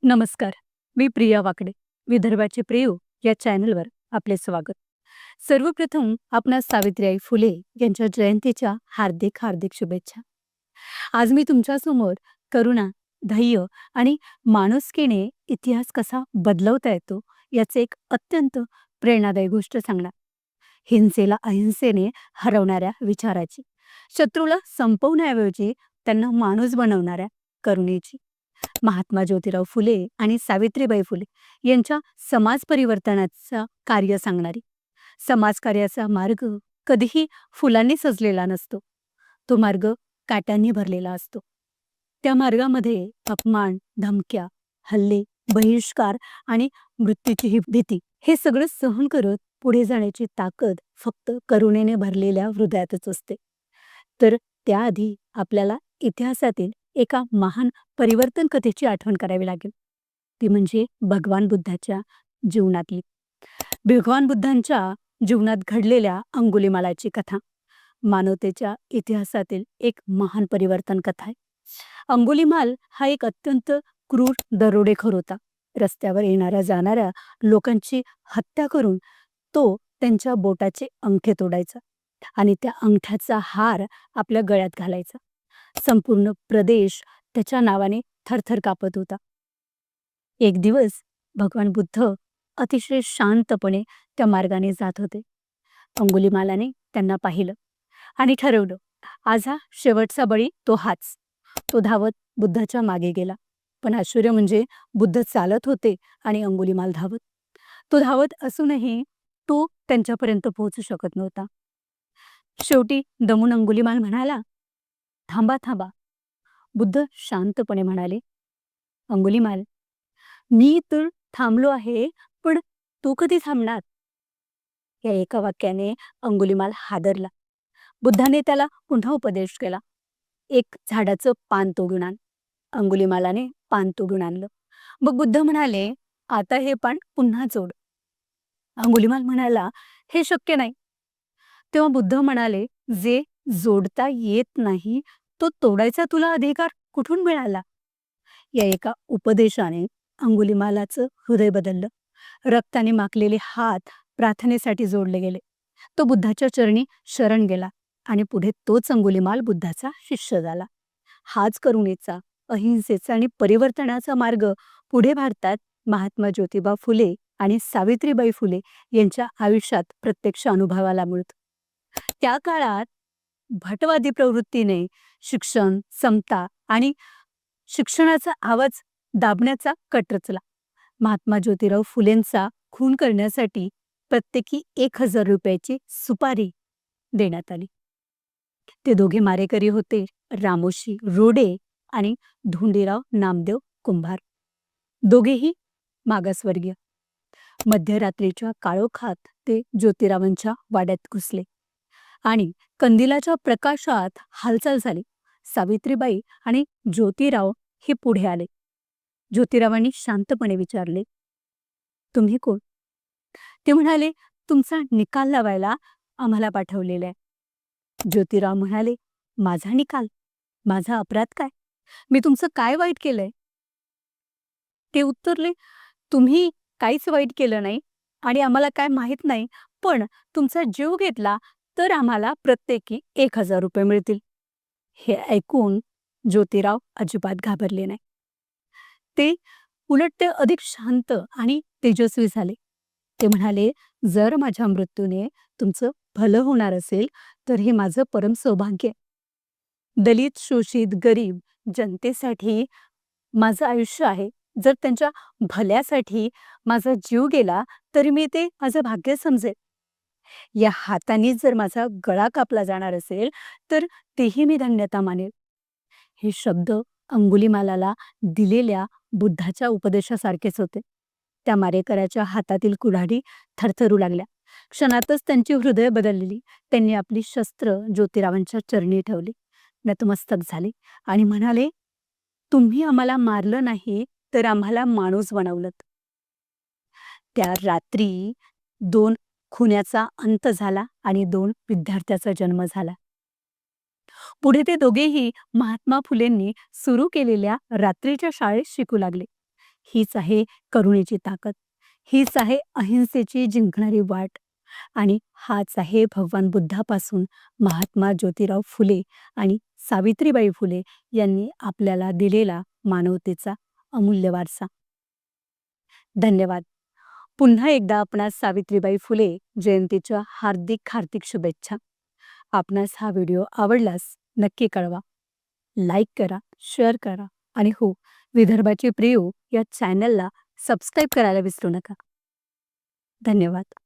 नमस्कार. मी प्रिया वाकडे. विदर्भाचे प्रियो या चॅनलवर आपले स्वागत. सर्वप्रथम आपणास सावित्रीबाई फुले यांच्या जयंतीच्या हार्दिक हार्दिक शुभेच्छा. आज मी तुमच्यासमोर करुणा, धैर्य आणि माणुसकीने इतिहास कसा बदलवता येतो याचे एक अत्यंत प्रेरणादायी गोष्ट सांगणार. हिंसेला अहिंसेने हरवणाऱ्या विचाराची, शत्रूला संपवण्याऐवजी त्यांना माणूस बनवणाऱ्या करुणेची. महात्मा ज्योतिराव फुले आणि सावित्रीबाई फुले यांच्या समाज परिवर्तनाचा कार्य सांगणारी. समाजकार्याचा मार्ग कधीही फुलांनी सजलेला नसतो. तो मार्ग काट्यांनी भरलेला असतो. त्या मार्गामध्ये अपमान, धमक्या, हल्ले, बहिष्कार आणि मृत्यूची ही भीती हे सगळं सहन करत पुढे जाण्याची ताकद फक्त करुणेने भरलेल्या हृदयातच असते. तर त्याआधी आपल्याला इतिहासातील एका महान परिवर्तन कथेची आठवण करावी लागेल. ती म्हणजे भगवान बुद्धाच्या जीवनातली. भगवान बुद्धांच्या जीवनात घडलेल्या अंगुलीमालाची कथा मानवतेच्या इतिहासातील एक महान परिवर्तन कथा आहे. अंगुलीमाल हा एक अत्यंत क्रूर दरोडेखोर होता. रस्त्यावर येणाऱ्या जाणाऱ्या लोकांची हत्या करून तो त्यांच्या बोटाचे अंगठे तोडायचा आणि त्या अंगठ्याचा हार आपल्या गळ्यात घालायचा. संपूर्ण प्रदेश त्याच्या नावाने थरथर कापत होता. एक दिवस भगवान बुद्ध अतिशय शांतपणे त्या मार्गाने जात होते. अंगुलीमालाने त्यांना पाहिलं आणि ठरवलं, आज हा शेवटचा बळी तो हाच. तो धावत बुद्धाच्या मागे गेला. पण आश्चर्य म्हणजे बुद्ध चालत होते आणि अंगुलीमाल धावत. तो धावत असूनही तो त्यांच्यापर्यंत पोहोचू शकत नव्हता. शेवटी दमून अंगुलीमाल म्हणाला, थांबा थांबा. बुद्ध शांतपणे म्हणाले, अंगुलीमाल, मी तर थांबलो आहे, पण तू कधी थांबणार? या एका वाक्याने अंगुलीमाल हादरला. बुद्धाने त्याला पुन्हा उपदेश केला, एक झाडाचं पान तोडून आण. अंगुलीमालाने पान तोडून आणलं. मग बुद्ध म्हणाले, आता हे पान पुन्हा जोड. अंगुलीमाल म्हणाला, हे शक्य नाही. तेव्हा बुद्ध म्हणाले, जे जोडता येत नाही तो तोडायचा तुला अधिकार कुठून मिळाला? या एका उपदेशाने अंगुलीमालाचं हृदय बदललं. रक्ताने माखलेले हात प्रार्थनेसाठी जोडले गेले. तो बुद्धाच्या चरणी शरण गेला आणि पुढे तोच अंगुलीमाल बुद्धाचा शिष्य झाला. हाच करुणेचा, अहिंसेचा आणि परिवर्तनाचा मार्ग पुढे भारतात महात्मा ज्योतिबा फुले आणि सावित्रीबाई फुले यांच्या आयुष्यात प्रत्यक्ष अनुभवाला मिळतो. त्या काळात भटवादी प्रवृत्तीने शिक्षण, समता आणि शिक्षणाचा आवाज दाबण्याचा कट रचला. महात्मा ज्योतिराव फुलेंचा खून करण्यासाठी प्रत्येकी 1,000 रुपयाची सुपारी देण्यात आली. ते दोघे मारेकरी होते रामोशी रोडे आणि धोंडीराव नामदेव कुंभार. दोघेही मागासवर्गीय. मध्यरात्रीच्या काळोखात ते ज्योतिरावांच्या वाड्यात घुसले आणि कंदिलाच्या प्रकाशात हालचाल झाली. सावित्रीबाई आणि ज्योतिराव हे पुढे आले. ज्योतिरावांनी शांतपणे विचारले, तुम्ही कोण? ते म्हणाले, तुमचा निकाल लावायला आम्हाला पाठवलेला आहे. ज्योतिराव म्हणाले, माझा निकाल? माझा अपराध काय? मी तुमचं काय वाईट केलंय? ते उत्तरले, तुम्ही काहीच वाईट केलं नाही आणि आम्हाला काय माहीत नाही, पण तुमचा जीव घेतला तर आम्हाला प्रत्येकी 1,000 रुपये मिळतील. हे ऐकून ज्योतिराव अजिबात घाबरले नाही. ते उलट ते अधिक शांत आणि तेजस्वी झाले. ते म्हणाले, जर माझ्या मृत्यूने तुमचं भलं होणार असेल तर हे माझं परम सौभाग्य आहे. दलित, शोषित, गरीब जनतेसाठी माझं आयुष्य आहे. जर त्यांच्या भल्यासाठी माझा जीव गेला तरी मी ते माझं भाग्य समजेल. या हाताने जर माझा गळा कापला जाणार असेल तर तेही मी धन्यता मानेल. हे शब्द अंगुलीमालाला दिलेल्या बुद्धाच्या उपदेशासारखेच होते. त्या मारेकऱ्याच्या हातातील कुऱ्हाडी थरथरू लागल्या. क्षणातच त्यांची हृदय बदलली. त्यांनी आपली शस्त्र ज्योतिरावांच्या चरणी ठेवली, नतमस्तक झाले आणि म्हणाले, तुम्ही आम्हाला मारलं नाही तर आम्हाला माणूस बनवलं. त्या रात्री 2 खुन्याचा अंत झाला आणि 2 विद्यार्थ्याचा जन्म झाला. पुढे ते दोघेही महात्मा फुलेंनी सुरू केलेल्या रात्रीच्या शाळेत शिकू लागले. हीच आहे करुणेची ताकद. हीच आहे अहिंसेची जिंकणारी वाट. आणि हाच आहे भगवान बुद्धापासून महात्मा ज्योतिराव फुले आणि सावित्रीबाई फुले यांनी आपल्याला दिलेला मानवतेचा अमूल्य वारसा. धन्यवाद. पुन्हा एकदा आपणास सावित्रीबाई फुले जयंतीच्या हार्दिक हार्दिक शुभेच्छा. आपणास हा व्हिडिओ आवडल्यास नक्की कळवा. लाईक करा, शेअर करा आणि हो, विदर्भाचे प्रियो या चॅनलला सबस्क्राईब करायला विसरू नका. धन्यवाद.